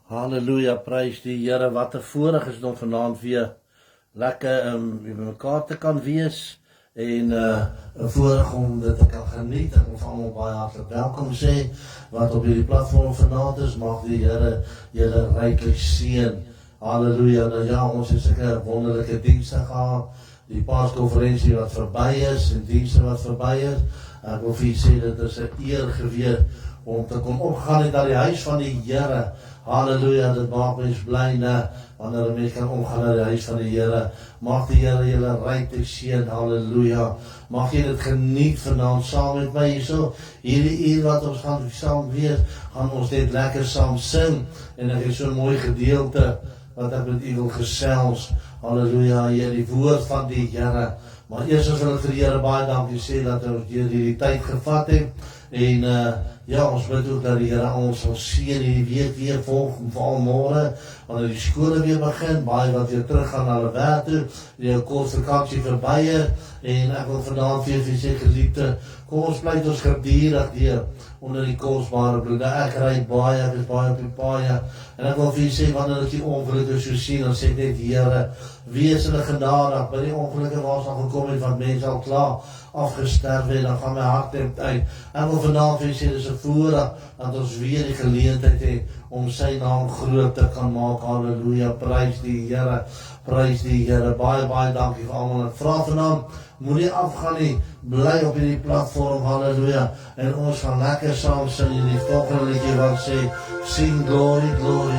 Halleluja, prys die Here. Wat 'n voorreg is om vanaand weer lekker by mekaar te kan wees en 'n voorreg om dit te kan geniet. Ek wil vir almal baie hartlik welkom sê wat op hierdie platform vanaand is. Mag die Here julle ryklik seën. Halleluja. Nou ja, ons het sulke wonderlike dienste gehad. Die Paaskonferensie wat verby is en dienste wat verby is. Ek wil vir julle sê dit is 'n eer gewees om te kom opgaan na die huis van die Here. Halleluja, dit maak mens bly wanneer 'n mens kan omgaan na die huis van die Here. Mag die Here julle ryklik seën. Halleluja. Mag jy dit geniet vanaand saam met my hierso. Hierdie uur wat ons gaan saam wees, gaan ons net lekker saam sing. En ek het so 'n mooi gedeelte wat ek met u wil gesels. Halleluja, die woord van die Here. Maar eers wil ek vir die Here baie dankie sê dat ons hierdie tyd gevat het. En ja, ons bid ook dat die Here ons sal seën hierdie week weer veral môre, wanneer die skole weer begin, baie wat weer terug gaan na hulle werk toe, die vakansie verby is, en ek wil vanaand vir sê geliefde, kom ons bly ons gedurig deur onder die kosbare bloed. Ek ry baie, ek is baie op die paaie, en ek wil vir sê, wanneer ek die ongelukke so sien, dan sê ek net, Here, wees hulle genadig, by die ongelukke waar ons al gekom het, want mense al klaar afgesterf het, dan gaan my hart uit. Ek wil vanaand vir sê, dis 'n voorreg dat ons weer die geleentheid het om sy naam groot te kan maak. Halleluja, prys die Here, prys die Here. Baie, baie dankie vir almal. Ek vra vanaand, moenie afgaan nie, bly op hierdie platform, halleluja. En ons gaan lekker saam sing in die volgende liedjie wat sê, sing glory, glory,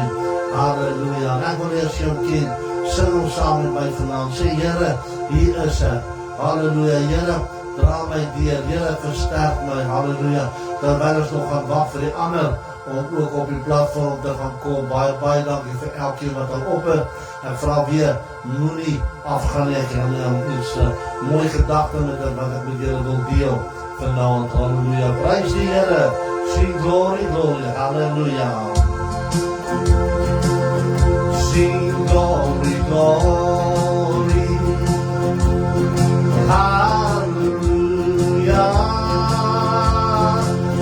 halleluja. En ek wil eers jou kind, sing ons saam met my vanaand, sê Here, hier is hy, halleluja, Here, dra my deur, Here, versterk my, halleluja, terwyl ons nog gaan wag vir die ander, om ook op die platform te gaan kom. Baie, baie dankie vir elkeen wat al op is. Ek vra weer, moenie afgaan nie, ek gaan iets mooi gedagte met dit wat ek met julle wil deel vanaand, halleluja, prys die Here, sing glory, glory, halleluja, sing glory, glory, hallelujah,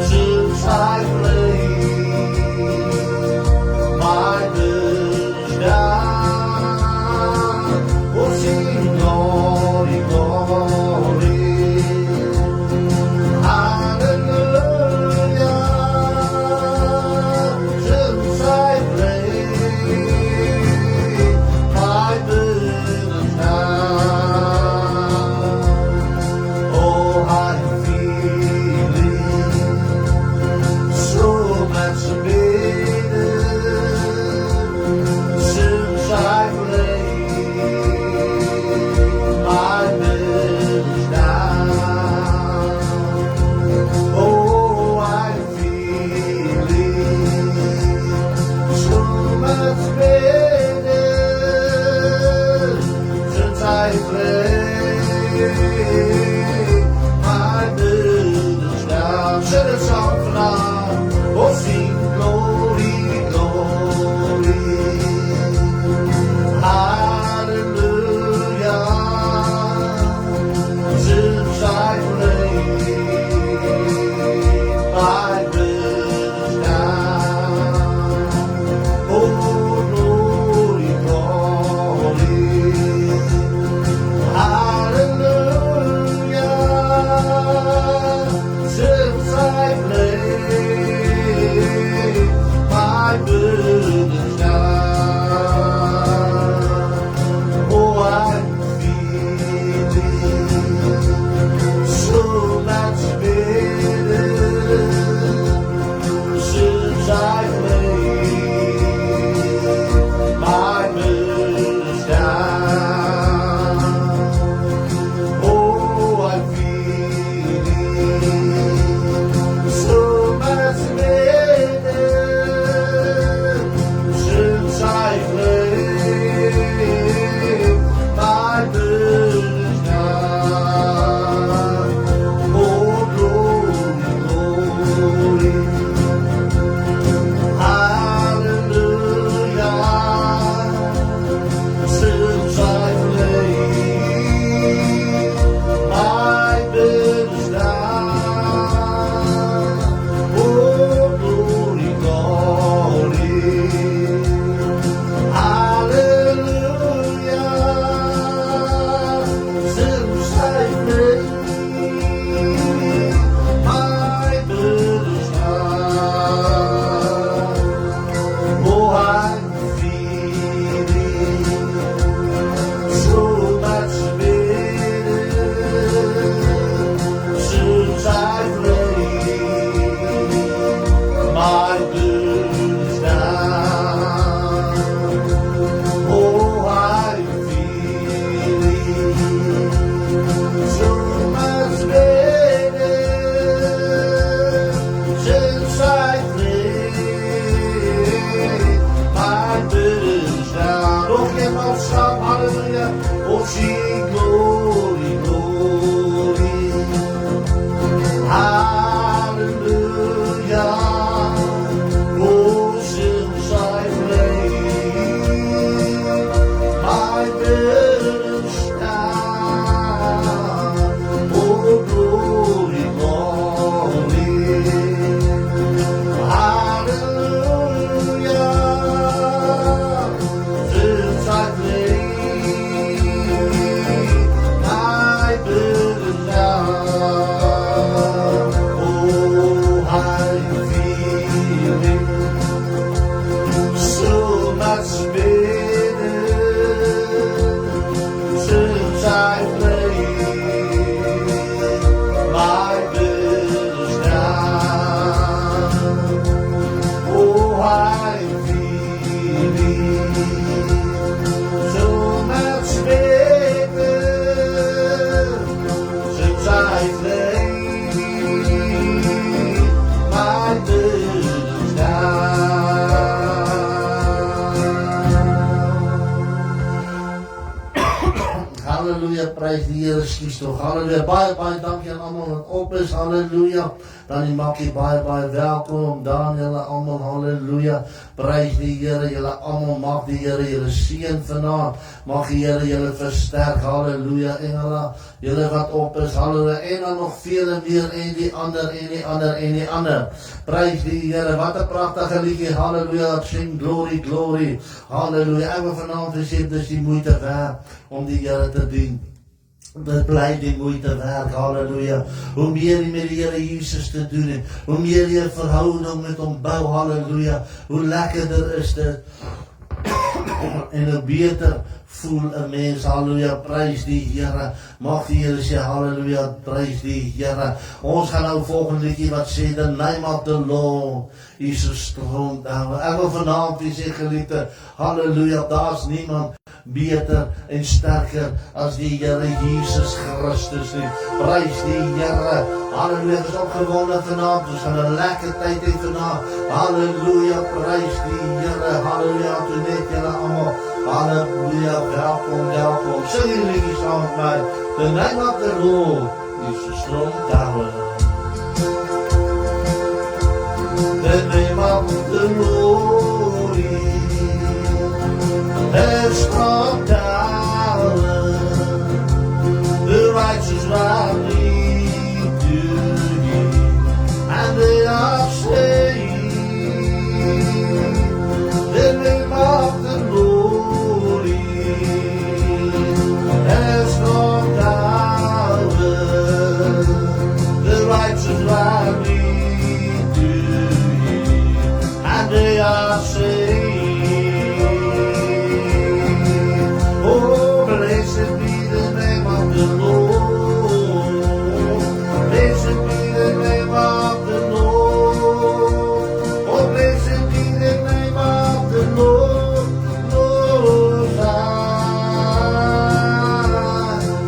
since I laid my burdens down, oh sing glory, glory, hallelujah, prys die Here, skies toch, halleluja, baie dankie aan almal wat op is, halleluja, dan die Makkie, baie welkom, dan julle almal, halleluja, prys die Here, julle almal, mag die Here julle seën vanaand, mag die Here julle versterk, halleluja, engele, julle wat op is, halleluja, en dan nog vele meer, en die ander, prys die Here, wat 'n pragtige liedjie, halleluja, sing glory, halleluja, ek wil vanaand sê, dis die moeite werd om die Here te dien. Dit bly die moeite werd, halleluja. Hoe meer jy met die Here Jesus te doen het, hoe meer jy 'n verhouding met hom bou, halleluja, hoe lekkerder is dit en hoe beter voel 'n mens, halleluja, prys die Here, mag die Here sê, halleluja, prys die Here. Ons gaan nou volgende liedjie wat sê, the name of the Lord is a strong tower. Ek wil vanaand vir sê, geliefde, halleluja, daar's niemand beter en sterker as die Here Jesus Christus nie. Prys die Here, halleluja, ons is opgewonde vanaand, ons gaan 'n lekker tyd hê vanaand, halleluja, prys die Here, halleluja, toe net julle almal, halleluja, welkom, sing die liedjie saam met my, the name of the Lord is a strong tower. The name of the Lord is a strong tower, the righteous run into Him, and they are saved. The name of the Lord is a strong tower, the righteous run into Him, and they are saved. Oh, blessed be the name of the Lord. Blessed be the name of the Lord. Oh, blessed be the name of the Lord. Most High.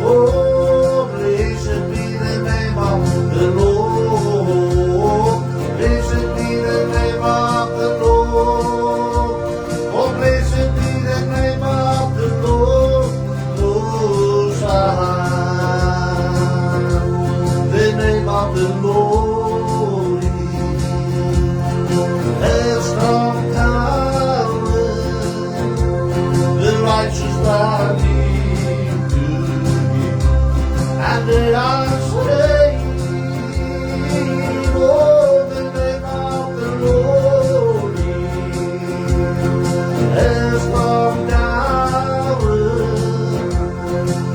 Oh, blessed be the name of the Lord. Blessed be the name of the Lord. Oh, blessed be the name of the Lord Most High. The name of the Lord is a strong tower, the righteous run into Him, and they are saved. Oh, the name of the Lord is a strong tower,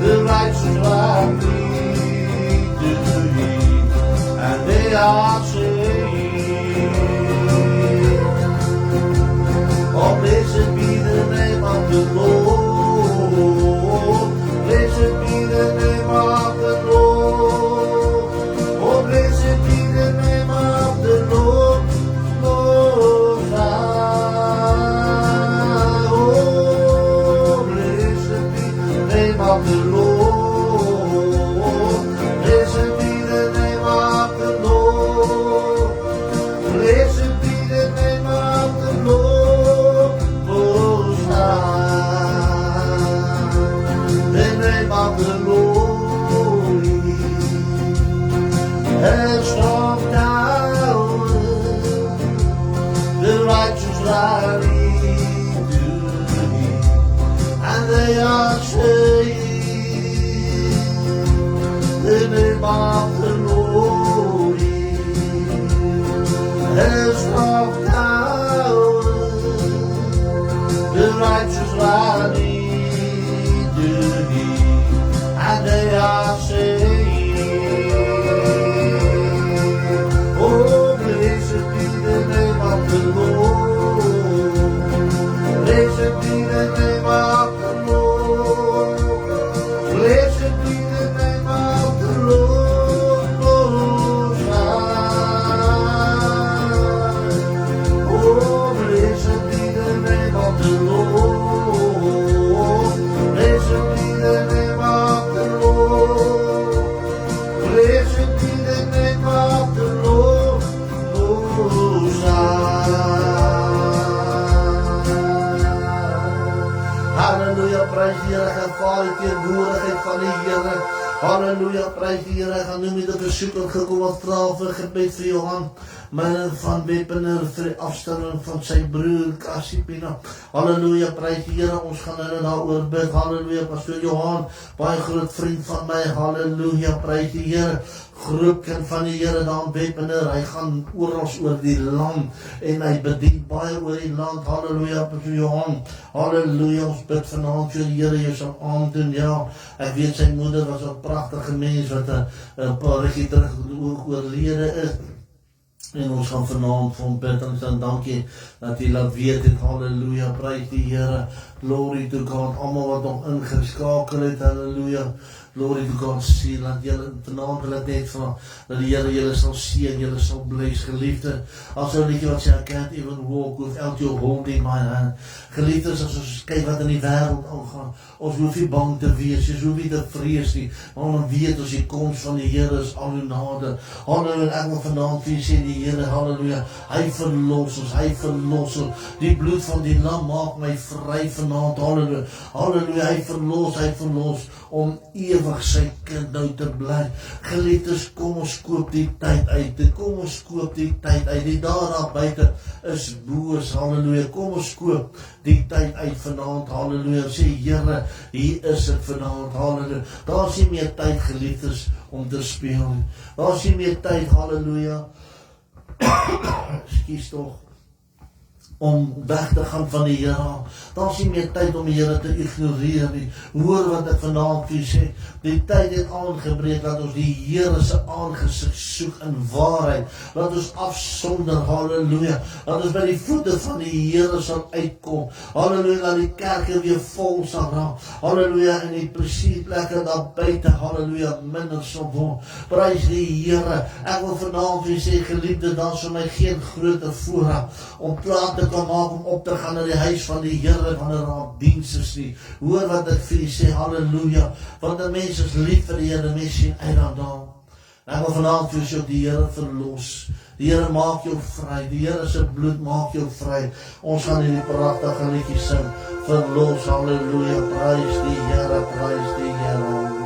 the righteous run into Him, and they are saved. Oh, blessed be the name of the Lord. Blessed be the name of the Lord. Oh, blessed be the name of the Lord Most High. Oh, blessed be the name of the Lord. Blessed be the name of the Lord. Blessed be the name of the Lord Most High. The name of the Lord is a strong tower, the righteous run into Him, and they are saved. The name of the Lord is a strong tower, the righteous run into Him, and they are saved. Oh, blessed be the name of the Lord. Blessed be the name of the Lord. Blessed be the name of the Lord. prys die Here, ervaar die teenwoordigheid van die Here. Halleluja, prys die Here, gaan noem jy die besoeker gekom wat vra vir gebed vir Johan, myne van Weppener vir die afstelling van sy broer Kassipina. Halleluja, prys die Here, ons gaan hulle daaroor bid. Halleluja, pastoor Johan, baie groot vriend van my. Halleluja, prys die Here, groot kind van die Here daar in Weppener. Hy gaan oral oor die land en hy bedien baie oor die land. Halleluja, pastoor Johan. Halleluja, ons bid vanaand vir die Here, jy sal aandoen. Ja, ek weet sy moeder was 'n pragtige mens wat 'n paar rukkie terug ook oorlede is. En ons gaan vanaand vir hom bid en dan dankie dat hy laat weet het. Halleluja, prys die Here. Glory to God. Almal wat nog ingeskakel het. Halleluja. Glory to God. Sien, laat julle vanaand hulle net vra dat die Here julle sal seën, julle sal bless, geliefde. As ou liedjie wat sê, I can't even walk without you holding my hand. Geliefdes, as ons kyk wat in die wêreld aangaan, ons hoef nie bang te wees, ons hoef nie te vrees nie, want ons weet ons die koms van die Here is al hoe nader. Halleluja, ek wil vanaand vir sê die Here, halleluja, hy verlos ons, hy verlos ons. Die bloed van die lam maak my vry vanaand, halleluja. Halleluja, hy verlos om ewig sy kind nou te bly. Geliefdes, kom ons koop die tyd uit. Kom ons koop die tyd uit. Die daar buite is boos, halleluja. Kom ons koop die tyd uit vanaand, halleluja. Sê Here, hier is dit vanaand, halleluja. Daar is nie meer tyd, geliefdes, om te speel. Daar is nie meer tyd, halleluja. Ekskuus tog, om weg te gaan van die Here. Daar is nie meer tyd om die Here te ignoreer nie. Hoor wat ek vanaand vir sê. Die tyd het aangebreek dat ons die Here se aangesig soek in waarheid. Dat ons afsonder, halleluja. Dat ons by die voete van die Here sal uitkom. Halleluja, dat die kerke weer vol sal raak. Halleluja, en die plesieplekke daar buite, halleluja, minder sal word. Prys die Here. Ek wil vanaand vir sê, geliefde, daar is vir my geen groter voorreg om klaar te kan maak om op te gaan na die huis van die Here wanneer daar diens is nie. Hoor wat ek vir sê, halleluja, want die mens is lief vir die Here, mens sien uit daarna. Ek wil vanaand vir jou die Here verlos. Die Here maak jou vry, die Here se bloed maak jou vry. Ons gaan hierdie pragtige liedjie sing, verlos, halleluja, prys die Here, prys die Here.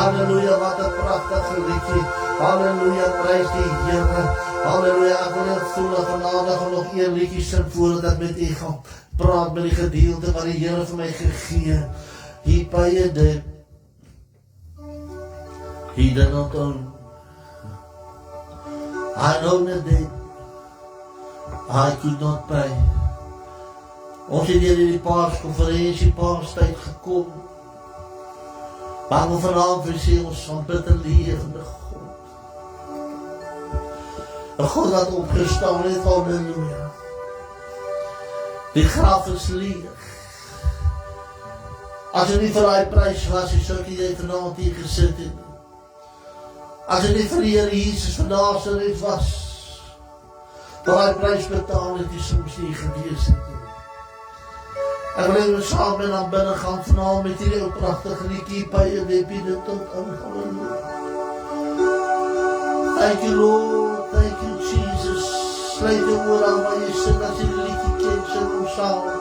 Halleluja, wat een prachtige liedje. Halleluja, prijs die Here. Halleluja, ek wil net voel dat vanavond nog een liedje sing voordat ek met u gaan praat met die gedeelte wat die Here vir my gegee. He paid it. He did not own. I know the debt I could not pay. Ons het hier in die paarskonferensie, paarstyd gekom. Maar vanavond vir sê ons van bitter levende God. Een God wat opgestaan het, halleluja. Die graf is leeg. As het nie vir die prijs was, sou ek jy vanavond hier gesit het. As het nie vir die Here Jesus van Nazareth was, waar die prijs betaal het, die soms nie gewees het. Ek wil even saam met aan binnen gaan vanavond met die heel prachtige liedjie, paie wepie dit tot aan, halleluja. Thank you Lord, thank you Jesus. Sluit jou oor aan waar jy sit, as jy die liedjie ken, sing hom saam.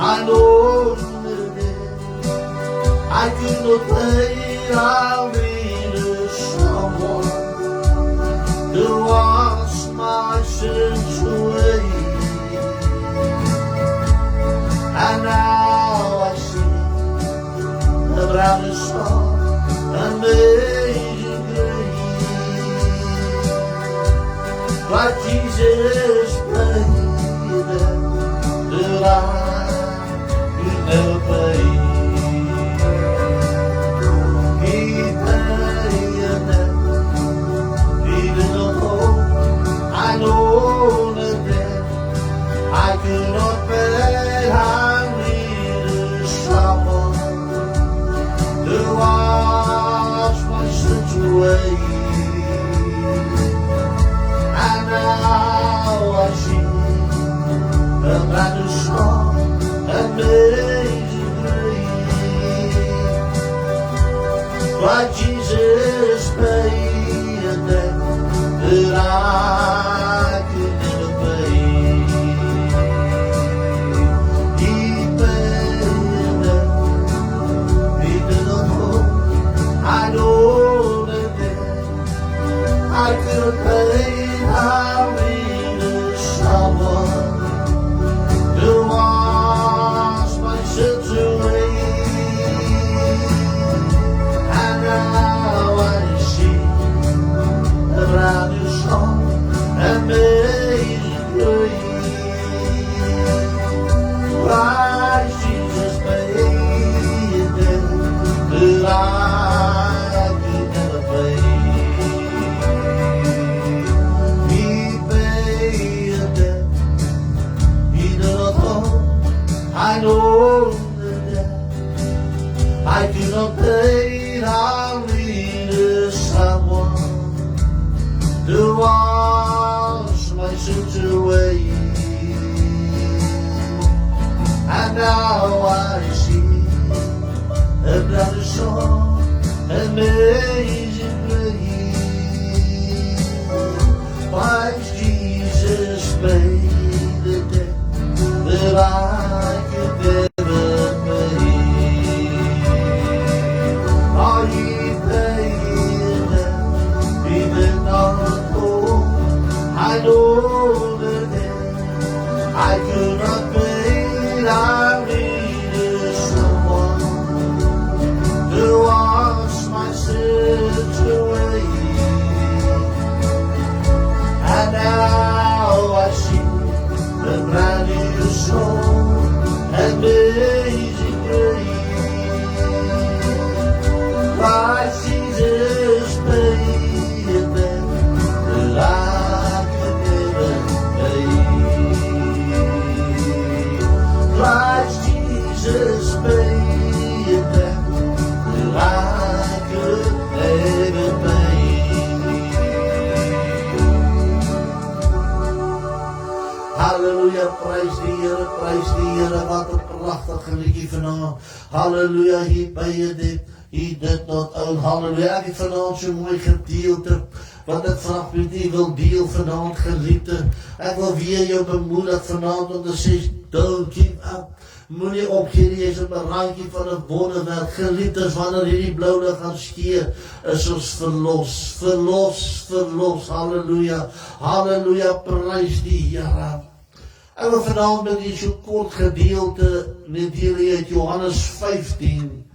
I know I could not pay. I needed someone to wash my sins away. And now I see the brightest star, amazing grace. Like Jesus paid the life never pay. He paid a debt he did not owe. I know the debt I could not pay. I needed someone to wash my sins away. And now I see a brand new song, amazing grace. Like Jesus paid a debt that I could never pay. He paid a debt he did not owe. I know the debt I could pay. I needed someone to wash my sins away. And now I see a brand new song, amazing grace. Christ Jesus paid a debt that I could never pay. He paid a debt he did not owe. I know the debt I could not pay. I needed someone to wash my sins away. And now I see a brand new song, amazing grace. Christ Jesus paid the debt that I could never pay. Oh, he paid it, he did not owe. I know the debt I could not pay. I needed someone to wash my sins away. And now I see the brand new song, amazing grace. Christ Jesus paid a debt that I could never pay. Christ Jesus paid a debt that I could never pay. Halleluja, prijs die Here, wat een prachtige liedjie vanavond. Halleluja, hier by je dit. hier dit not oud, halleluja. Ek het vanaand so mooi gedeelte, wat ek vraag met u wil deel vanaand, geliefde. Ek wil weer jou bemoedig vanaand om te sê, don't give up. Moenie opgee, jy is op 'n randjie van 'n wonderwerk. Geliefdes, wanneer hierdie blou lig gaan skeer, is ons verlos, halleluja, halleluja, prys die Here. Ek wil vanaand met u so kort gedeelte met julle uit Johannes 15.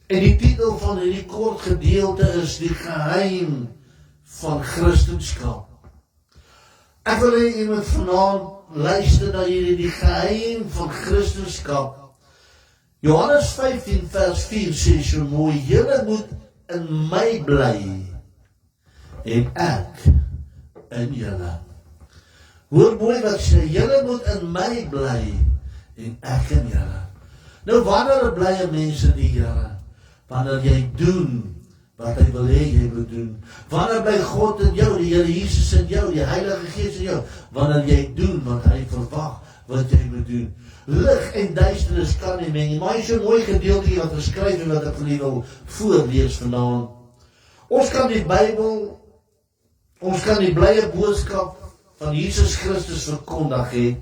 En die titel van hierdie kort gedeelte is die geheim van Christendom. Ek wil hê jy moet vanaand luister na die geheim van Christendom. Johannes 15 vers 4 sê so mooi, julle moet in my bly en ek in julle. Hoor mooi wat sê, julle moet in my bly en ek in julle. Nou wanneer bly mense die Here? Wanneer jy doen wat hy wil hê jy moet doen. Wanneer bly God in jou, die Here Jesus in jou, die Heilige Gees in jou, wanneer jy doen wat hy verwag, wat jy moet doen. Lig en duisternis kan nie meng nie, maar hy so mooi gedeelte wat geskryf en wat ek vir julle wil voorlees vanaand. Ons kan die Bybel, ons kan die blye boodskap van Jesus Christus verkondig het,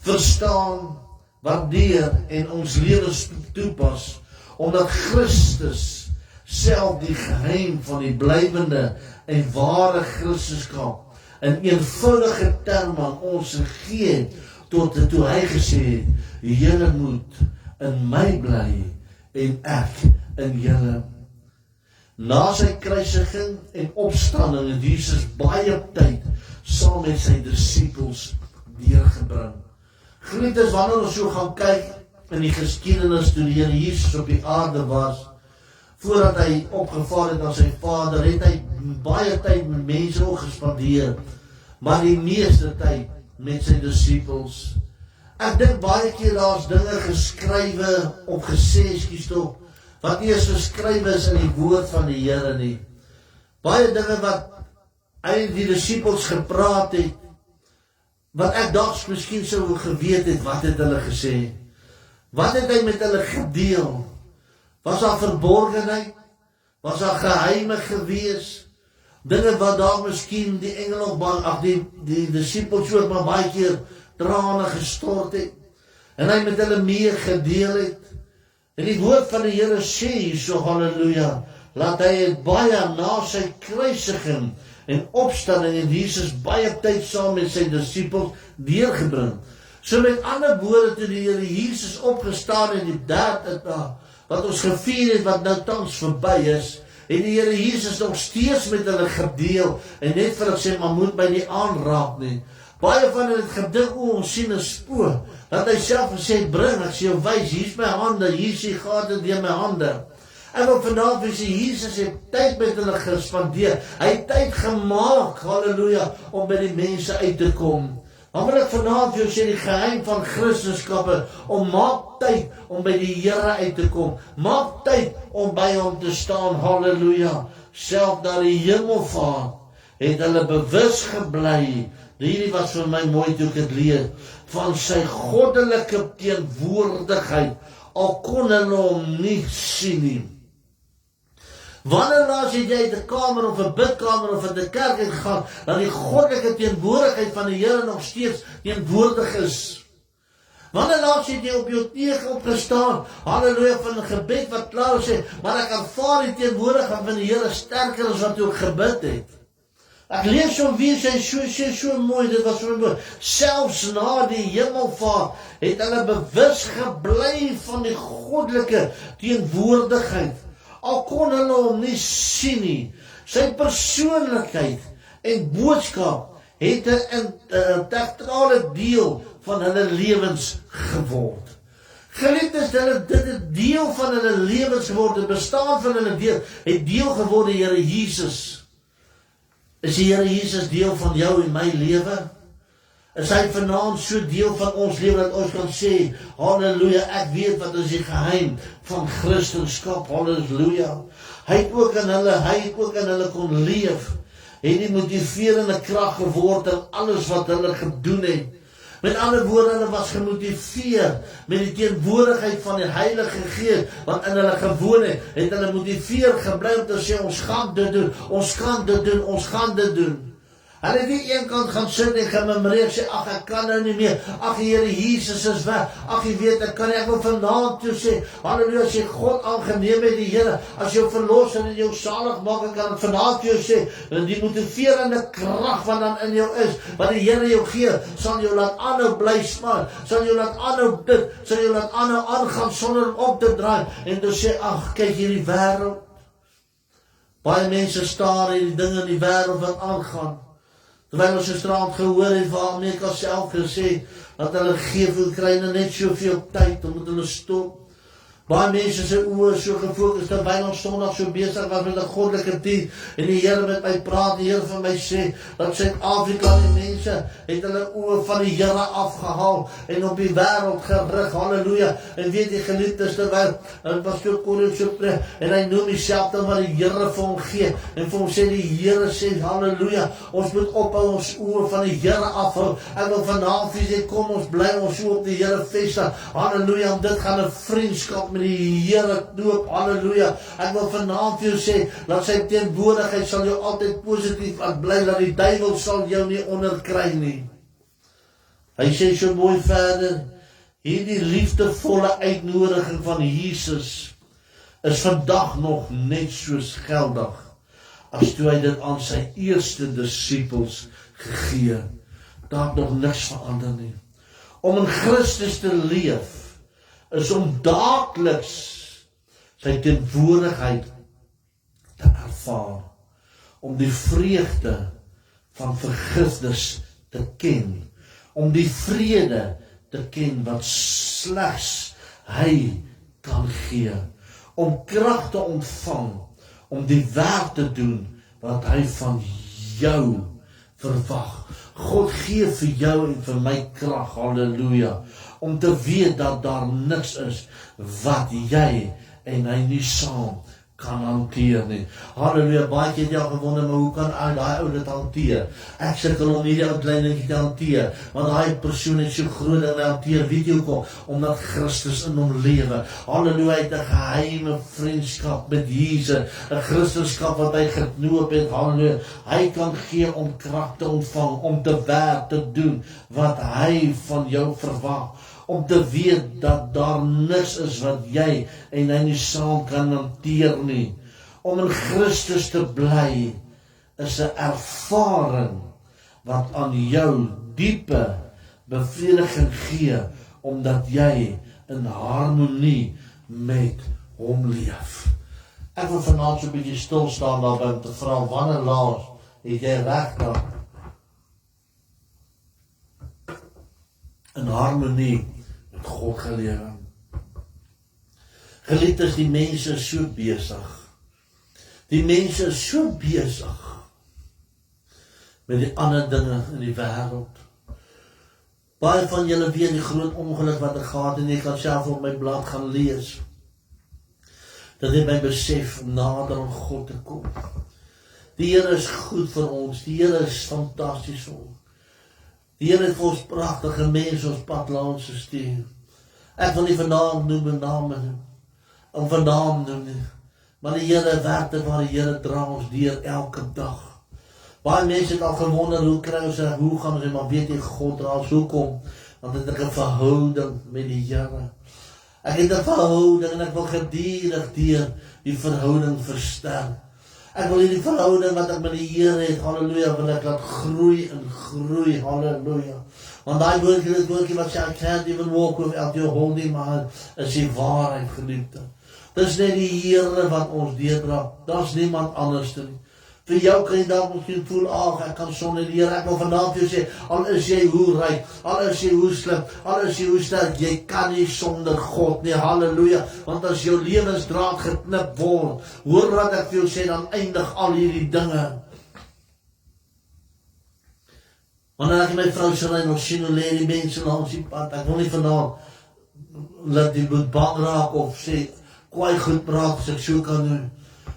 verstaan, waardeer en ons lewens toepas, omdat Christus self die geheim van die blywende en ware Christendom in eenvoudige terme aan ons gegee tot toe hy gesê het, julle moet in my bly en ek in julle. Na sy kruisiging en opstanding het Jesus baie tyd saam met sy disippels deurgebring. Geliefdes, wanneer ons so gaan kyk in die geskiedenis toe die Here Jesus op die aarde was, voordat hy opgevaar het aan sy Vader, het hy baie tyd met mense ook gespandeer, maar die meeste tyd met sy disippels. Ek dink baie keer daar's dinge geskrywe of gesê, wat nie eens geskrywe is in die woord van die Here nie. Baie dinge wat hy die disippels gepraat het, wat ek dags miskien sou geweet het, wat het hulle gesê? Wat het hy met hulle gedeel? Was daar verborgenheid? Was daar geheime gewees? Dinge wat daar miskien die engel of die disippels ook maar baie keer trane gestort het. En hy met hulle mee gedeel het. En die woord van die Here sê hierso, halleluja, laat hy het baie na sy kruisiging en opstanding en Jesus baie tyd saam met sy disippels deurgebring. So met ander woorde, toe die Here Jesus opgestaan in die derde dag, wat ons gevier het, wat nou tans verby is, en die Here Jesus nog steeds met hulle gedeel, en net vir hulle sê, maar moet my nie aanraak nie. Baie van hulle het gedink, ons sien 'n spoor, dat hy self gesê, bring, ek sê jou wys, hier is my hande, hier is die gate deur my hande. En op vanavond wil sê, Jesus het tyd met hulle gespandeer, hy het tyd gemaak, halleluja, om by die mense uit te kom. Dan wil ek vanavond wil sê, die geheim van Christendom, om maak tyd om by die Here uit te kom, maak tyd om by hom te staan, halleluja, self daar die hemelvaart, het hulle bewus gebly, hierdie was vir my mooi toe ek het leer, van sy goddelike teenwoordigheid, al kon hulle hom nie sien nie. Wanneer laas het jy uit 'n kamer of 'n bidkamer of in 'n kerk gegaan, dat die goddelike teenwoordigheid van die Here nog steeds teenwoordig is? Wanneer laas het jy op jou knieë opgestaan, halleluja, van 'n gebed wat klaar sê, maar ek ervaar die teenwoordigheid van die Here sterker as wat jy ook gebid het. Ek lees so weer sê so mooi, dit was so mooi. Selfs na die hemelvaart het hulle bewus gebly van die goddelike teenwoordigheid. Al kon hulle hom nie sien nie. Sy persoonlikheid en boodskap het 'n integrale deel van hulle lewens geword. Geliefdes, dit het deel van hulle lewens geword, het bestaan van hulle deel geword die Here Jesus. Is die Here Jesus deel van jou en my lewe? Is hy vanaand so deel van ons lewe dat ons kan sê, halleluja, ek weet wat is die geheim van Christendom, halleluja. Hy het ook in hulle kon leef, het die motiverende krag geword in alles wat hulle gedoen het. Met ander woorde, hulle was gemotiveer met die teenwoordigheid van die Heilige Gees, wat in hulle gewoon het hulle motiveer gebly om te sê, ons gaan dit doen, ons gaan dit doen, ons gaan dit doen. Hulle het nie een kant gaan sit en gememoreer, sê, ag, ek kan nou nie meer, ag, die Here Jesus is weg, ag, jy weet, ek kan nie, ek wil vanaand toe sê, halleluja, as jy God aangeneem het, die Here, as jou verlosser en jou salig maak, ek kan vanaand toe sê, die motiverende krag wat dan in jou is, wat die Here jou gee, sal jou laat aanhou bly smaak, sal jou laat aanhou dit, sal jou laat aanhou aangaan sonder om op te draai, en te sê, ag, kyk hierdie wêreld, baie mense staar hierdie dinge in die wêreld wat aangaan. Terwyl ons gisterand gehoor het waar Amerika self gesê dat hulle gee vir Oekraïne net soveel tyd om hulle stop. Baie mense se oë so gefokus terwyl ons Sondag so besig was met 'n goddelike diens en die Here met my praat, die Here vir my sê dat Suid-Afrika die mense het hulle oë van die Here afgehaal en op die wêreld gerig. Halleluja. En weet jy geliefdes, terwyl pastoor Corrie so preek en hy noem homself dan wat die Here vir hom gee en vir hom sê die Here sê halleluja, ons moet ophou ons oë van die Here afhou. Ek wil vanaand vir sê kom ons bly ons oë op die Here vestig. Halleluja, om dit gaan 'n vriendskap met die Here doop, halleluja. Ek wil vanaand vir jou sê, dat sy teenwoordigheid sal jou altyd positief laat bly, dat die duiwel sal jou nie onderkry nie. Hy sê so mooi verder, hierdie liefdevolle uitnodiging van Jesus is vandag nog net soos geldig, as toe hy dit aan sy eerste disippels gegee. Daar het nog niks verander nie. Om in Christus te leef, is om daagliks sy teenwoordigheid te ervaar, om die vreugde van vergifnis te ken, om die vrede te ken wat slegs hy kan gee, om krag te ontvang, om die werk te doen wat hy van jou verwag. God gee vir jou en vir my krag, halleluja, om te weet dat daar niks is wat jy en hy nie saam kan hanteer nie. Halleluja, baie keer het jy al gewonder, maar hoe kan daai ou dit hanteer? Ek sukkel om hierdie ou kleinetjie te hanteer, want daai persoon is so groot en hy hanteer, weet jy hoekom? Omdat Christus in hom lewe. Halleluja, hy het 'n geheime vriendskap met Jesus, 'n Christenskap wat hy genoop het, halleluja. Hy kan gee om krag te ontvang, om te werk, te doen wat hy van jou verwag. Om te weet dat daar niks is wat jy en hy nie saam kan hanteer nie. Om in Christus te bly is 'n ervaring wat aan jou diepe bevrediging gee, omdat jy in harmonie met hom leef. Ek wil vanaand so 'n bietjie stil staan daarby om te vra, wanneer laas het jy regtig in harmonie met God gelewe? Geliefdes, die mense is so besig. Die mense is so besig met die ander dinge in die wêreld. Baie van julle weet die groot ongeluk wat er gehad en ek kan self op my blad gaan lees. Dat het my besef om nader aan God te kom. Die Here is goed vir ons, die Here is fantasties vir ons. Die Here het vir ons pragtige mense ons pad langs gestuur. Ek wil nie vanaand noem name nie, om vanaand noem nie, maar die Here werk waar die Here dra ons deur elke dag. Baie mense het al gewonder, hoe kry ons en hoe gaan ons, maar weet jy, God dra ons, hoekom? Want het ek 'n verhouding met die Here. Ek het 'n verhouding en ek wil gedurig deur die verhouding versterk. Ek wil hierdie verhouding wat ek met die Here het, halleluja, wil ek laat groei en groei, halleluja. Want daai woordjie wat sê, I can't even walk without you holding my hand, is die waarheid, geliefde. Dis net die Here wat ons deurdra, daar's niemand anders nie. Vir jou kan jy dalk miskien voel, ag, ek kan sonder die Here. Ek wil vandag vir jou sê, al is jy hoe ryk, al is jy hoe slim, al is jy hoe sterk, jy kan nie sonder God nie, halleluja. Want as jou lewensdraad geknip word, hoor wat ek vir jou sê, dan eindig al hierdie dinge. Wanneer ek my vrou sê, nog sien hoe lê die mense langs die pad, ek wil nie vandag laat die bloed bang raak of sê, kwaai goed praat, as ek so kan doen.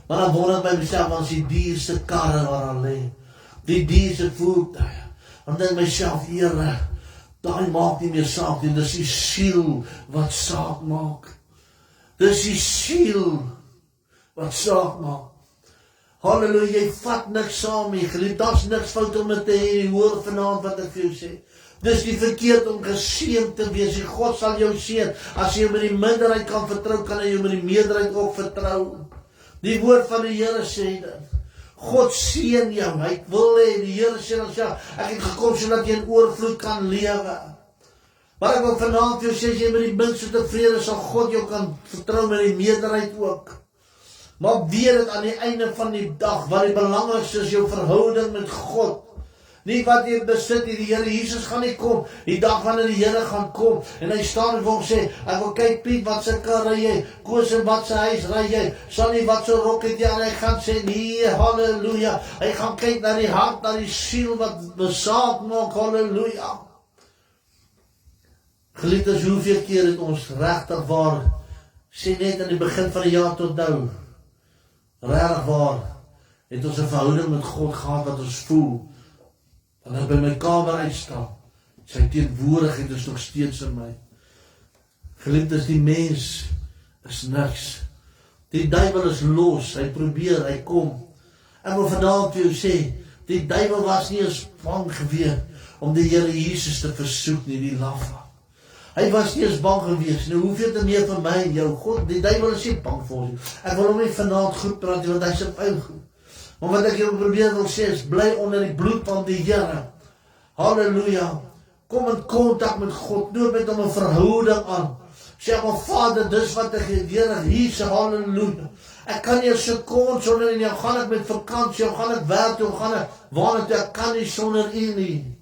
Maar dan wonder ek by myself, want die dierse karre waar aan lê, die dierse voertuie, dan denk myself, Here, daai maak nie meer saak nie, dis die siel wat saak maak. Dis die siel wat saak maak. Halleluja, jy vat niks saam nie, geliefd, daar's niks fout om dit te hê, hoor vanaand wat ek vir jou sê. Dis nie verkeerd om geseën te wees, God sal jou seën. As jy met die minderheid kan vertrou, kan hy jou met die meerderheid ook vertrou. Die woord van die Here sê dit. God seën jou, hy wil hê, die Here sê dan self, ek het gekom sodat jy in oorvloed kan lewe. Maar ek wil vanaand vir jou sê, as jy met die minste tevrede sal God jou kan vertrou met die meerderheid ook. Maar weet dit aan die einde van die dag, wat die belangrikste is, jou verhouding met God. Nie wat jy besit, die Here Jesus gaan nie kom, die dag wanneer die Here gaan kom, en hy staan en wil sê, ek wil kyk Piet, wat sy kar ry jy, Koos en wat sy huis ry jy, Sonny, wat sy rok het jy, en hy gaan sê, nee, halleluja, hy gaan kyk na die hart, na die siel, wat besaak maak, halleluja. Geliefdes, hoeveel keer het ons regtig waar, sê net aan die begin van die jaar tot nou, regtig waar, het ons 'n verhouding met God gehad wat ons voel, wanneer ek by my kamer uitstap, sy teenwoordigheid is nog steeds in my. Geliefdes, die mens is niks. Die duiwel is los, hy probeer, hy kom. Ek wil vandag vir jou sê, die duiwel was nie eens bang gewees om die Here Jesus te versoek nie, die laffa. Hy was nie eens bang gewees. Nou hoeveel te meer van my en jou, God, die duiwel is nie bang vir ons. Ek wil hom nie vanaand goed praat, want hy is op ou goed. Maar wat ek jou probeer wil sê is, bly onder die bloed van die Here. Halleluja. Kom in kontak met God, doe met hom 'n verhouding aan. Sê maar, Vader, dis wat ek Here hier, halleluja. Ek kan nie 'n sekonde sonder U nie, gaan ek met vakansie, gaan ek werk toe, gaan ek waar ek kan nie sonder U nie.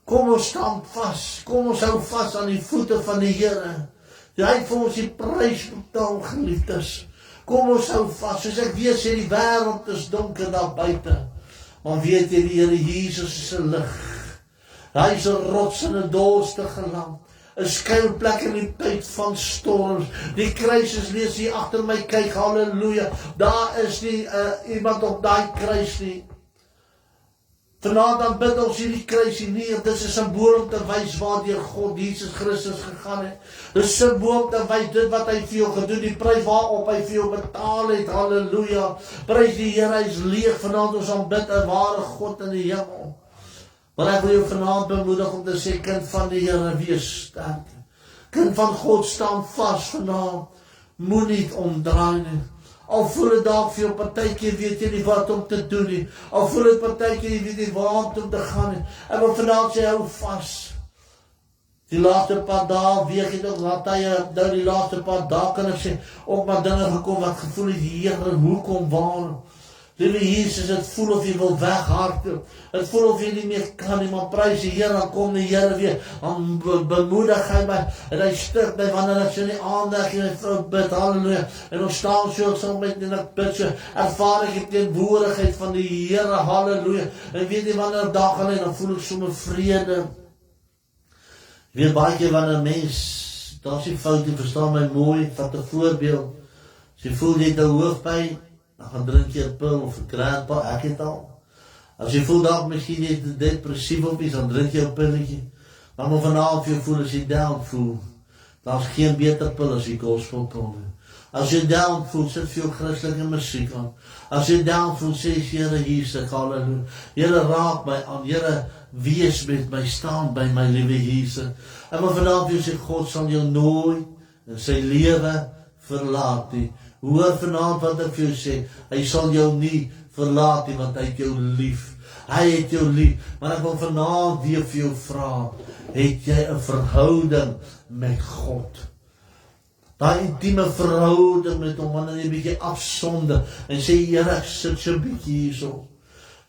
Kom ons staan vas, kom ons hou vas aan die voete van die Here. Hy het vir ons die prys betaal, geliefdes. Kom ons hou vas, soos ek weer sê, die wêreld is donker daar buite. Maar weet jy, die Here Jesus is 'n lig. Hy is 'n rots in 'n dorstige land. 'n skuilplek in die tyd van storms. Die kruis lees hier agter my, kyk, halleluja. Daar is nie iemand op daai kruis nie. Vanaand dan bid ons hierdie kruisie nie, dit is 'n simbool om te wys waardeur God Jesus Christus gegaan het. Dit is 'n simbool om te wys dit wat hy vir jou gedoen, die prys waarop hy vir jou betaal het. Halleluja. Prys die Here, hy is leeg. Vanaand ons aanbid 'n ware God in die hemel. Maar ek wil jou vanaand bemoedig om te sê, kind van die Here, wees sterk. Kind van God, staan vas vanaand. Moenie omdraai nie. Al voel het dalk vir jou partykeer, weet jy nie wat om te doen nie. Al voel het partykeer, jy weet nie waar om te gaan nie. Ek wil vanavond sê, hou vas. Die laaste paar dae, week het ook, laat hy nou die laaste paar dae, kan ek sê, ook maar dinge gekom, wat gevoel het, Here, hoekom, waarom? Liewe Jesus, het voel of jy wil weghardloop. Het voel of jy nie meer kan nie, maar prys die Here, dan kom die Here weer, dan bemoedig hy my, en hy stuk my, wanneer ek so nie aandag, en ek bid, halleluja, en ons staan so met, en ek bid so, ervaar ek die teenwoordigheid van die Here, halleluja, en weet jy, wanneer dag gaan, dan voel ek so my vrede. Weer baie keer, wanneer mens, daar is die fout, jy verstaan my mooi, vat 'n voorbeeld, as jy voel jy het 'n hoofpyn, dan gaan drink jy 'n pil of 'n kraanpil, ek het al. As jy voel dat miskien jy depressief op is, dan drink jy 'n pilletjie. Maar vanavond vir jou voel as jy down voel, dan is geen beter pil as die gospelpil. As jy down voel, sit vir jou Christelike musiek aan. As jy down voel, sê Here Jesus, halleluja. Here, raak my aan. Here, wees met my, staan by my, liewe Jesus. En maar vanavond vir jou sê, God sal jou nooit in sy lewe verlaat nie. Hoor vanaand wat ek vir jou sê, hy sal jou nie verlaat nie, want hy het jou lief. Hy het jou lief, maar ek wil vanaand weer vir jou vra, het jy 'n verhouding met God? Daai intieme verhouding met hom, wanneer jy 'n bietjie afsonder, en sê, Here, ek sit so 'n bietjie hierso.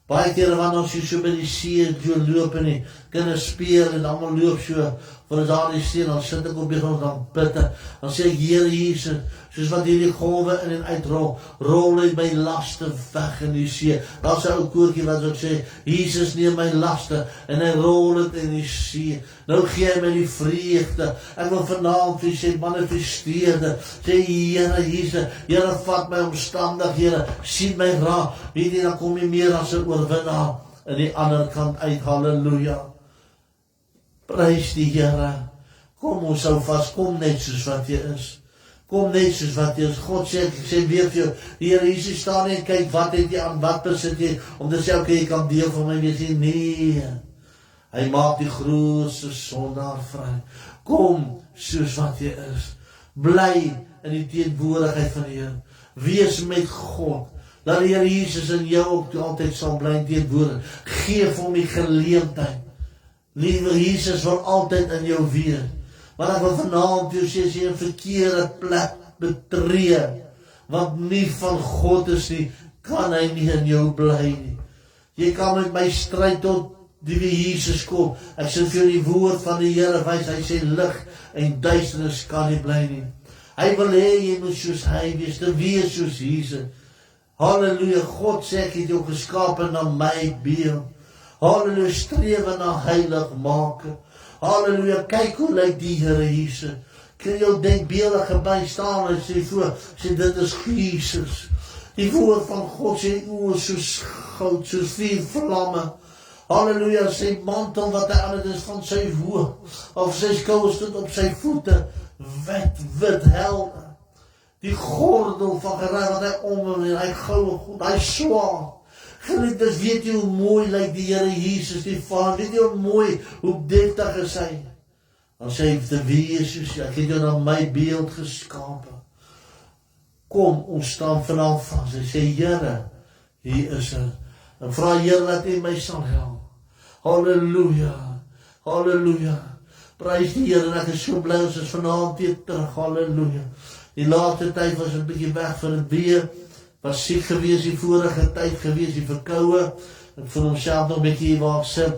Baie kere wanneer ons hier so by die see loop en die kinders speel en allemaal loop so, vir ons daar die see, dan sit ek op die grond, dan bid ek, dan sê ek, Here Jesus, soos wat hierdie golwe in en uitrol, rol hy my laste weg in die see. Daar is 'n ou koortjie wat ook sê, Jesus neem my laste, en hy rol het in die see. Nou gee hy my die vreugde. Ek wil vanaand vir sê, manifesteerde, sê, Here Jesus, Here, vat my omstandig, Here, sien my raak, weet jy, dan kom jy meer as 'n oorwinnaar, in die ander kant uit, halleluja. Prys die Here. Kom ons hou vas, kom net soos wat jy is. Kom net soos wat jy is. God sê, ek sê weer vir jou, die Here Jesus staan en kyk, wat het jy aan, wat besit jy, om te sê, oké, jy kan deel van my wees. Nee, hy maak die grootste sondaar vry. Kom soos wat jy is. Bly in die teenwoordigheid van die Here. Wees met God. Dat die Here Jesus in jou ook altyd sal bly teenwoordig. Geef hom die geleentheid. Liewe Jesus wil altyd in jou wees. Maar ek wil vanaand jou sê, as jy 'n verkeerde plek betree, wat nie van God is nie, kan hy nie in jou bly nie. Jy kan met my stryd tot die wie Jesus kom. Ek sê vir jou die woord van die Here wys, hy sê lig en duisternis kan nie bly nie. Hy wil hê jy moet soos hy wees, te wees soos Jesus. Halleluja, God sê ek het jou geskape na my beeld. Halleluja, strewe na heilig maak. Halleluja, kyk hoe lyk die Here Jesus. Kan jou denkbeeldige by staan en sê voor, sê dit is Jesus. Die woord van God sê oor soos goud, soos 4 vlamme. Halleluja, sy mantel wat hy aan het is van sy hoof, of sy skouers tot op sy voete, wit helder. Die gordel van gerei wat hy om en hy goue goed, hy swaar. Geliefdes, weet jy hoe mooi lyk die Here Jesus, die Vader, weet jy hoe mooi, hoe deftig is hy. Dan sê hy te wees soos, ek het jou na my beeld geskape. Kom, ons staan vanaf vas, hy sê, Here, hier is hy. En vra Here dat hy my sal help. Halleluja, halleluja. Prys die Here, en ek is so bly, ons is vanavond weer terug, halleluja. Die laaste tyd was 'n bietjie weg van het weer, was siek gewees die vorige tyd gewees, die verkoue, ek voel homself nog 'n bietjie waar ek sit,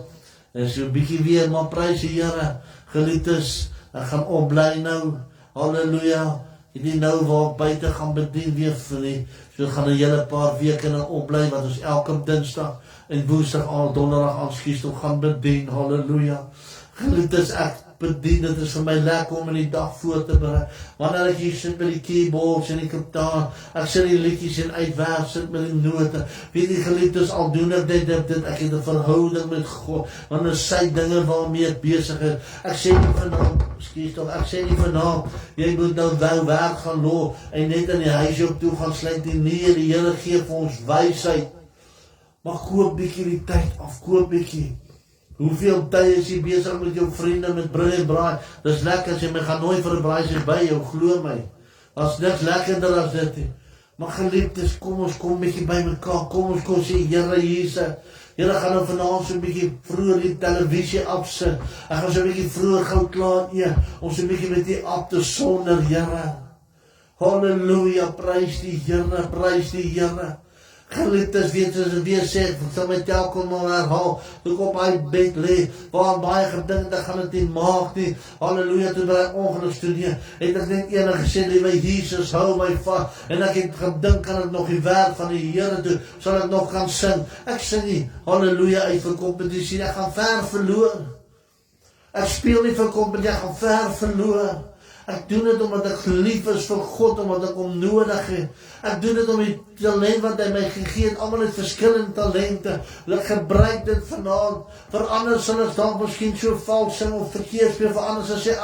en so 'n bietjie weer, maar prys die Here, geliefdes, ek gaan opbly nou, halleluja, ek nie nou waar ek buite gaan bedien weer vir nie, so gaan 'n hele paar weke nou opbly, wat ons elke Dinsdag en Woensdag al Donderdag aanskies om gaan bedien, halleluja, geliefdes, ek bedien, dit is vir my lekker om in die dag voor te berei. Wanneer ek hier sit met die keyboards en die gitaar, ek sit die liedjies en uitwerk, sit met die note. Weet die geliefdes, al doen ek dit, ek het 'n verhouding met God, want is sy dinge waarmee ek besig is. Ek sê nie vanaand, ek sê nie vanaand, jy moet nou wel werk gaan loop, en net in die huis op toe gaan sluit nie. Nee, die Here gee vir ons wysheid. Maar koop bietjie die tyd af, koop bietjie. Hoeveel tyd is jy besig met jou vriende, met brûe en braai? Dis lekker, as jy my gaan nooi vir 'n braai, sê by jou, glo my. As niks lekkerder as dit nie. Maar geliefdes, kom ons kom bietjie by mekaar, kom ons kom sê, Here Jesus, Here gaan nou vanaand so 'n bietjie vroeër die televisie afsit. Ek gaan so 'n bietjie vroeër gou klaar eet, om so 'n bietjie met die af te sonder, Here. Halleluja, prys die Here, prys die Here. Geliefdes, weet as ek weer sê, ek sal my telkens maar herhaal, toe ek op my bed lê, waar baie gedink, ek gaan dit nie maak nie, halleluja, toe by die ongeluk studeer, het ek net enig gesê, liewe Jesus, hou my vas, en ek het gedink, kan ek nog die werk van die Here doen, sal ek nog kan sing, ek sing nie, halleluja, uit vir kompetisie, ek gaan ver verloor, ek speel nie vir kompetisie, ek gaan ver verloor, ek doen dit omdat ek lief is vir God, omdat ek hom nodig het. Ek doen dit om die talent wat hy my gegee het, almal het verskillende talente. Ek gebruik dit vanaand. Vir anders sal ek dalk miskien so vals sing of verkeerd speel, vir anders sal sê,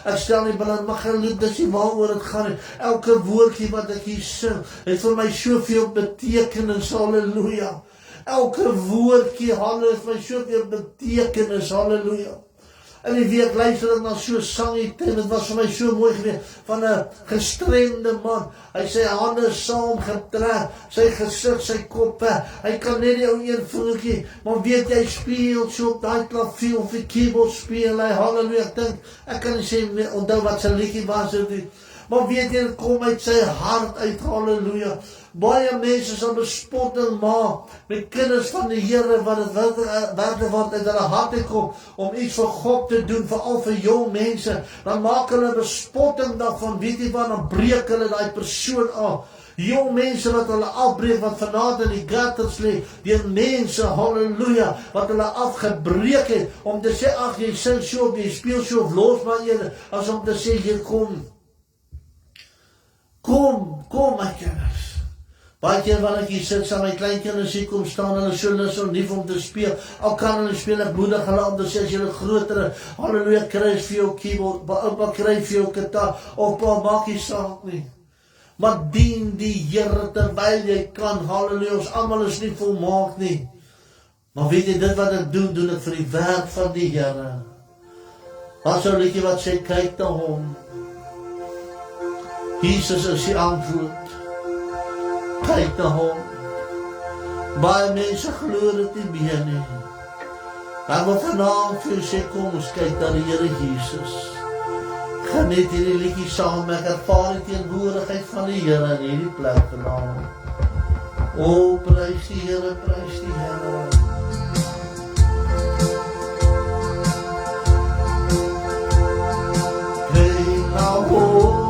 ek stel nie belang, maar geliefd, dis nie waaroor dit gaan nie. Elke woordjie wat ek hier sing, het vir my soveel betekenis, halleluja. Elke woordjie, halleluja, het vir my soveel betekenis, halleluja. En die week luister ek na so sangiet, en dit was vir my so mooi geweest, van 'n gestremde man, hy sy hande saam getrek, sy gesig, sy kop, hy kan net die ou een vingertjie, maar weet jy, speel so op die klavier, of die keyboard speel, hy, halleluja, ek dink, ek kan nie sê, onthou wat sy liedjie was, maar weet jy, dit kom uit sy hart uit, halleluja. Baie mense sal bespotting maak met kinders van die Here, wat het werklik wat uit hulle harte kom, om iets vir God te doen, veral vir jong mense, dan maak hulle bespotting daarvan, weet jy wat, dan breek hulle die persoon af. Jong mense wat hulle afbreek, wat vanaand in die gutters lê, die mense, halleluja, wat hulle afgebreek het, om te sê, ag, jy sing so, of jy speel so, of los maar een, as om te sê, hier kom, my kinders, Baie keer wanneer ek hier sit, sal my kleinkinders hier kom staan, hulle so lus om lief om te speel. Al kan hulle speel, ek moedig hulle om te sê, as julle grotere, halleluja, kry vir jou keyboard, oupa kry vir jou gitaar, oupa, maak nie saak nie. Maar dien die Here terwyl jy kan, halleluja, ons almal is nie volmaak nie. Maar weet jy, dit wat ek doen, doen ek vir die werk van die Here. Daar so 'n liedjie wat sê, kyk na hom. Jesus is die antwoord. Kyk na hom. Baie mense glo dit nie meer nie. Maar wat vanaand vir jou sê, kom ons kyk na die Here Jesus. Geniet hierdie liedjie saam, ek ervaar die teenwoordigheid van die Here in hierdie plek vanaand. O, prys die Here, prys die Here. Kyk na hom.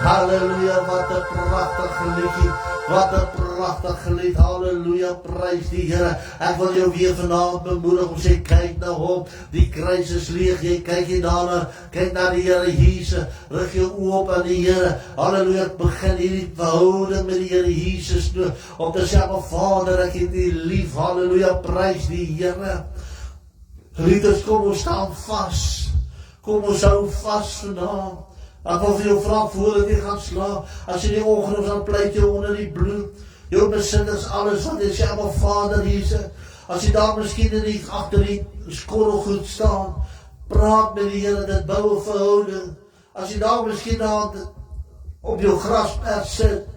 Halleluja, wat 'n pragtige liedjie. Wat 'n pragtige lied. Halleluja, prys die Here. Ek wil jou weer vanaand bemoedig om sê kyk na hom. Die kruis is leeg. Jy kyk hier daarna. Kyk na die Here Jesus. Rig jou oë op aan die Here. Halleluja, ek begin hierdie verhouding met die Here Jesus toe. Om te sê, "Maar Vader, ek het U lief." Halleluja, prys die Here. Geliefdes, kom ons staan vas. Kom ons hou vas vanaand. Ek wil vir jou vra voordat jy gaan slaap, as jy die oggend dan pleit jy onder die bloed, jou besittings, alles wat jy sê, "Maar Vader Jesus," as jy daar miskien agter die skorrelgoed staan, praat met die Here, dit bou 'n verhouding. As jy daar miskien daar op jou grasperk sit,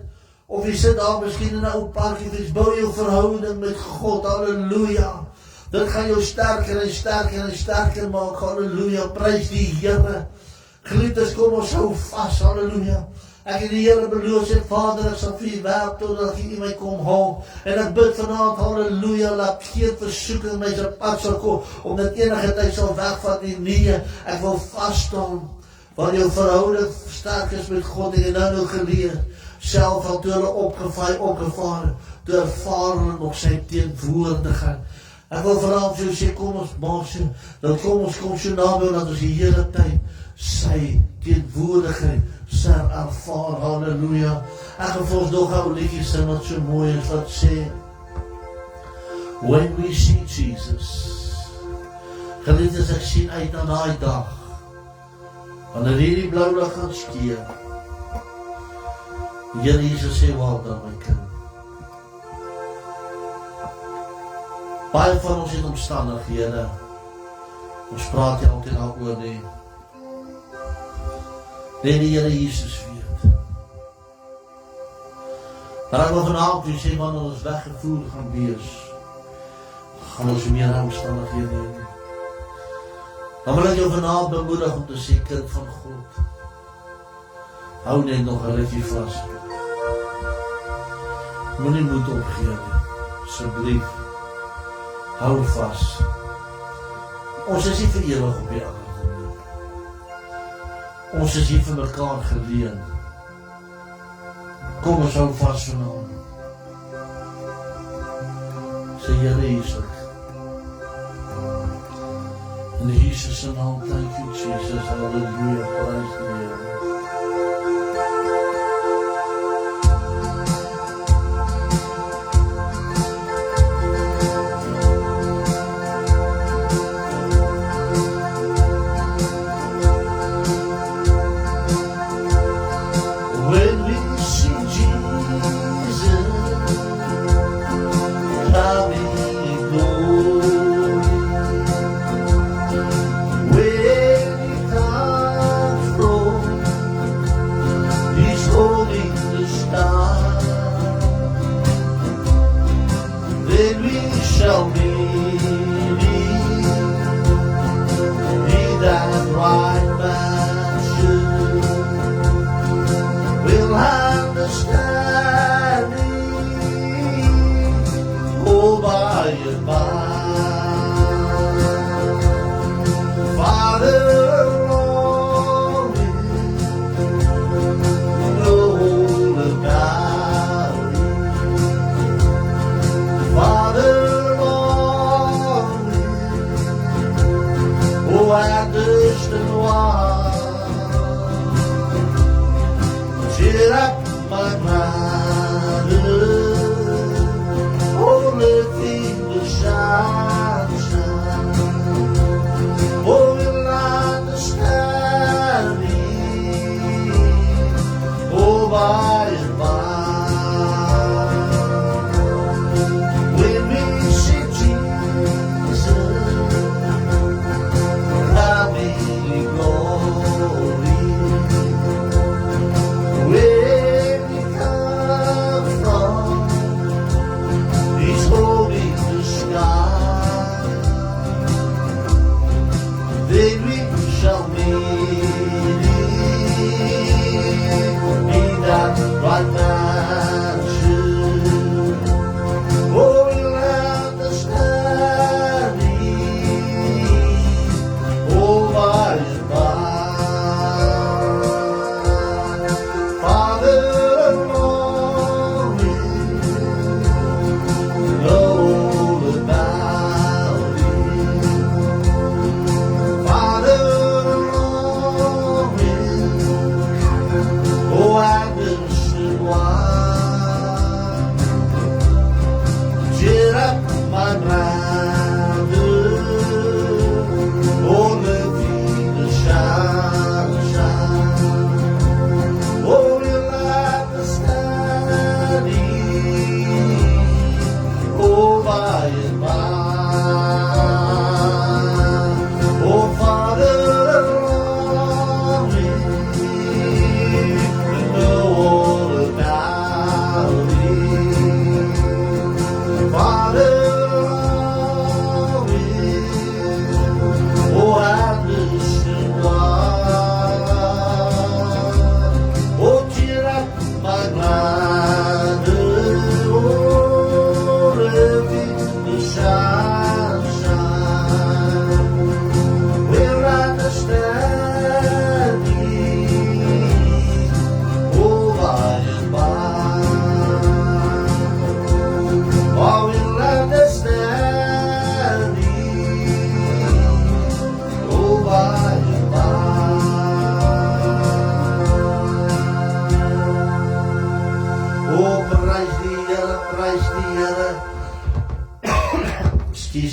of jy sit daar miskien in 'n ou parkie, dis bou jou verhouding met God. Halleluja. Dit gaan jou sterker en sterker en sterker maak. Halleluja, prys die Here. Geliefdes, kom ons hou vas, halleluja. Ek het die Here beloof, sê Vader, ek sal vir U werk totdat U my kom haal. En ek bid vanaand, halleluja, laat geen versoeking my se pad sal kom, omdat enige tyd sal wegvat nie. Nee, ek wil vas staan, want jou verhouding sterk is met God. En nou geleer, self al toe hulle opgevaar, toe ervaar hulle nog sy teenwoordigheid. Ek wil vanaand vir jou sê, kom ons maak so, dan kom ons so naby, dat ons die hele tyd sy teenwoordigheid sal ervaar. Halleluja. Ek gaan vir ons nog ou liedjie sing wat so mooi is, wat sê, "When we see Jesus." Geliefdes, ek sien uit na daai dag, wanneer hierdie blou lig gaan skeer. Die Here Jesus sê, "Wel dan my kind." Baie van ons het omstandighede. Ons praat nie altyd daaroor nie. Net die Here Jesus weet. Maar ek wil vanavond vir sê, wanneer ons weggevoer gaan wees, gaan ons meer omstandighede hê. Dan wil ek jou vanavond bemoedig om te sê, kind van God, hou net nog 'n rukkie vas. Moenie moed opgee nie, asseblief. Hou vas. Ons is nie vir ewig op die aarde nie. Ons is hier vir mekaar geleen. Kom ons hou vas vanaand. Sê Here Jesus. In Jesus se naam, thank you Jesus. Halleluja, prys die Here. Where he comes from.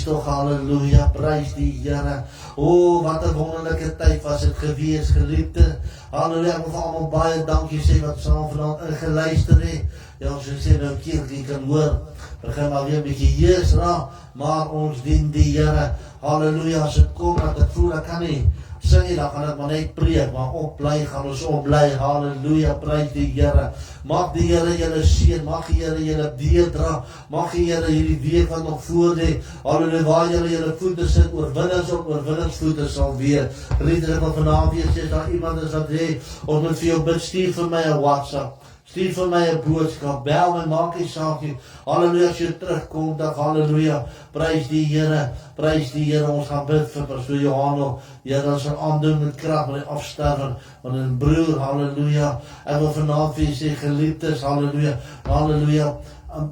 toch, halleluja, prys die Here. O, wat 'n wonderlike tyd was dit gewees, geliefde. Halleluja, ek wil vir almal baie dankie sê wat saam vanaand ingeluister het. Ja, ons sê nou kerkie kan hoor, begin maar weer 'n bietjie hees raak, maar ons dien die Here. Halleluja, as dit kom dat ek voel ek kan nie sing nie, dan gaan ek maar net preek, maar opbly, gaan ons opbly. Halleluja, prys die Here. Mag die Here julle seën, mag die Here julle deurdra, mag die Here hierdie week wat nog voor lê, halleluja, waar julle voete sit, oorwinnings op oorwinningsvoete sal weer. Liefde van vanaand weer sê, daar iemand is wat sê, ons moet vir jou bid, stuur vir my 'n WhatsApp. Stuur vir my 'n boodskap, bel my, maak nie saak nie. Halleluja, as jy terugkom, dan halleluja, prys die Here, prys die Here. Ons gaan bid vir Pastoor Johanno. Here sal aandoen met krag met die afsterwing van 'n broer, halleluja. Ek wil vanaand vir julle sê, geliefdes, halleluja, halleluja.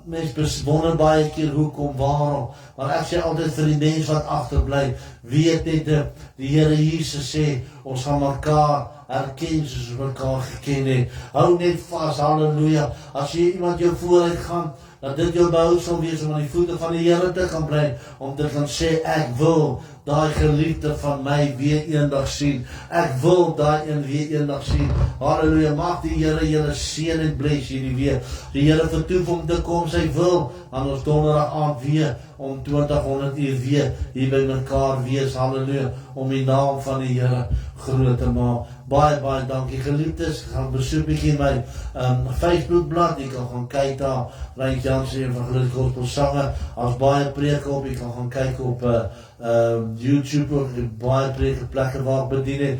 Mens wonder baie keer hoekom, waarom, maar ek sê altyd vir die mens wat agterbly, weet net, die Here Jesus sê, ons gaan mekaar herken soos ons mekaar geken het. Hou net vas, halleluja. As jy iemand jou vooruit gaan, dat dit jou behou sal wees om aan die voete van die Here te kan bly, om te kan sê, ek wil daai geliefde van my weer eendag sien. Ek wil daai een weer eendag sien. Halleluja, mag die Here julle seën en bless hierdie week. Die Here vertoef om te kom, sy wil aan ons donderdag aand weer om 2000 uur weer hier by mekaar wees. Halleluja, om die naam van die Here groot te maak. Baie, baie dankie geliefdes. Gaan besoek bietjie my Facebookblad. Jy kan gaan kyk daar, Rein Jansen Evangelis Gospel Sange. As baie preke op, jy kan gaan kyk op YouTube, ook baie plekke waar ek bedien het,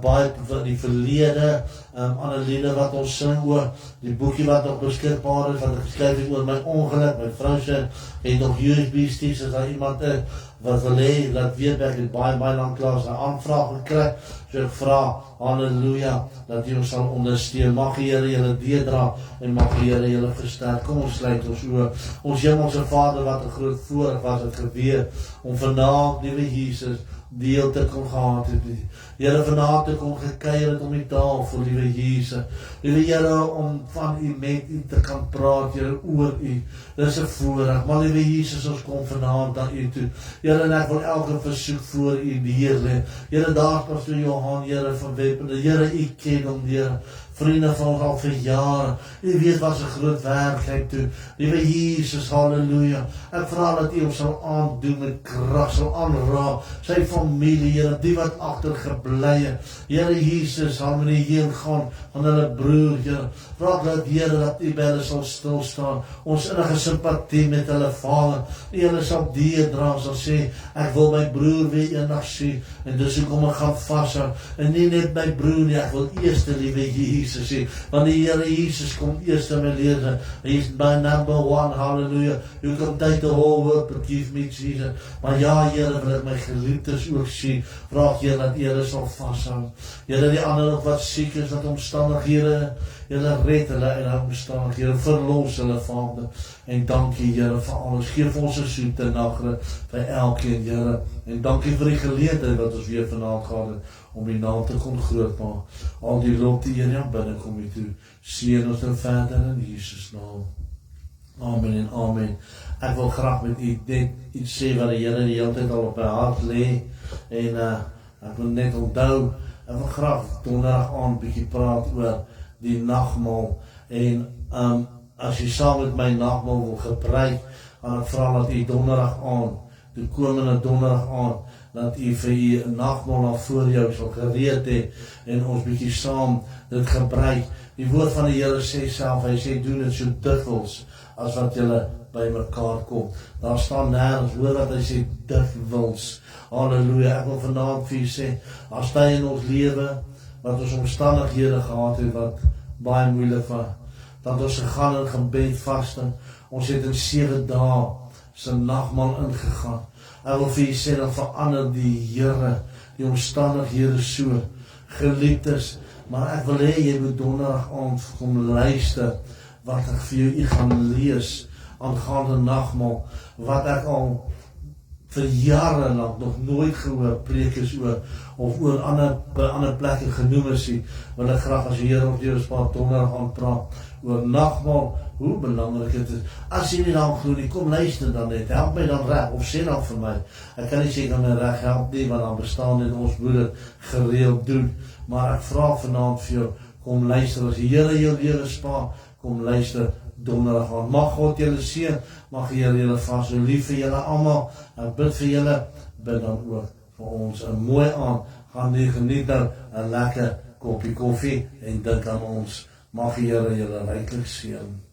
baie van die verlede, Anneliene wat ons sing oor, die boekie wat nog beskikbaar is, wat ek geskryf het oor my ongeluk, my vrou se, het nog USB sticks, as daar iemand is, wat wil hê, laat weet, ek het baie lang klaar 'n aanvraag gekry, so ek vra, halleluja, dat jy ons sal ondersteun, mag die Here julle deurdra, en mag die Here julle versterk. Kom ons sluit ons oë. Ons Hemelse Vader, wat 'n groot voorreg was het gewees, om vanaand, liewe Jesus, deel te kon gehad het. Here, vanaand te kon gekuier het om die tafel, liewe Jesus. Liewe Here, om van u met u te kan praat, Here, oor u. Dis 'n voorreg. Maar liewe Jesus, ons kom vanaand aan u toe. Here, en ek wil elke versoek voor u neerlê. Here, daar Pastoor Johan, Here van Wepende. Here, u ken hom, Here. Vriende van ons al vir jare. U weet wat 'n groot werklikheid toe. Liewe Jesus, halleluja. Ek vra dat u ons sal aandoen met krag, sal aanraak. Sy familie, Here, die wat agtergebly het. Here Jesus, harmonieer gaan van hulle broer, Here. Vra dat Here dat u by hulle sal stil staan. Ons innige simpatie met hulle vader. Die hulle sal deurdra, sal sê, ek wil my broer weer eendag sien. En dis hoekom ek gaan vashou. En nie net my broer nie, ek wil eers die liewe Jesus sê, want die Here Jesus kom eers in my lewe. He's my number one, hallelujah. You can take the whole world, but give me Jesus. Maar ja, Here, wil ek my geliefdes ook sien. Vraag Here dat Here sal vashou. Here, die ander wat siek is, dat omstandighede, Here, red hulle in hulle omstandighede, verlos hulle, Vader. En dankie, Here, vir alles. Geef ons 'n soete nagte vir elkeen, Here. En dankie vir die geleentheid wat ons weer vanaand gehad het, om die naam te kon groot maak. Al die lof die Here aan binne kom hier toe. Seën ons nou verder in Jesus naam. Amen en amen. Ek wil graag met u net iets sê wat die Here die hele tyd al op my hart lê. En ek wil net onthou, ek wil graag donderdag aand bietjie praat oor die nagmaal. En as jy saam met my nagmaal wil gebruik, gaan ek vra dat u donderdag aand, die komende donderdag aand, dat u vir u nagmaal al voor jou sal gereed het, en ons bietjie saam dit gebruik. Die woord van die Here sê self, hy sê, doen dit so dikwels, as wat julle by mekaar kom. Daar staan nergens, hoor wat hy sê, dikwels. Halleluja, ek wil vanaand vir u sê, as jy in ons lewe, wat ons omstandighede gehad het, wat baie moeilik was, dat ons gegaan in gebed vaste, ons het in 7 dae sy nagmaal ingegaan. Ek wil vir u sê, dan verander die Here die omstandighede so, geliefdes, maar ek wil hê jy moet donderdag aand kom luister, wat ek vir u gaan lees, aangaande nagmaal, wat ek al vir jare lank nog nooit gehoor preekes of oor ander plekke genoem is nie, wil ek graag as die Here op deur Spa Donderdag gaan praat oor nagmaal, hoe belangrik dit is. As jy nie dan glo nie, kom luister dan net, help my dan reg, of sê dan vir my, ek kan nie sê kan my reg help nie, want dan bestaan dit ons moet dit gereeld doen, maar ek vra vanaand vir jou, kom luister, as die Here jou lewe spaar, kom luister Donderdag aan. Mag God julle seën, mag die Here julle vas, so lief vir julle almal, ek bid vir julle, bid dan ook vir ons, 'n mooi aand, gaan nie geniet dan 'n lekker koppie koffie, en dink aan ons, mag die Here julle ryklik seën.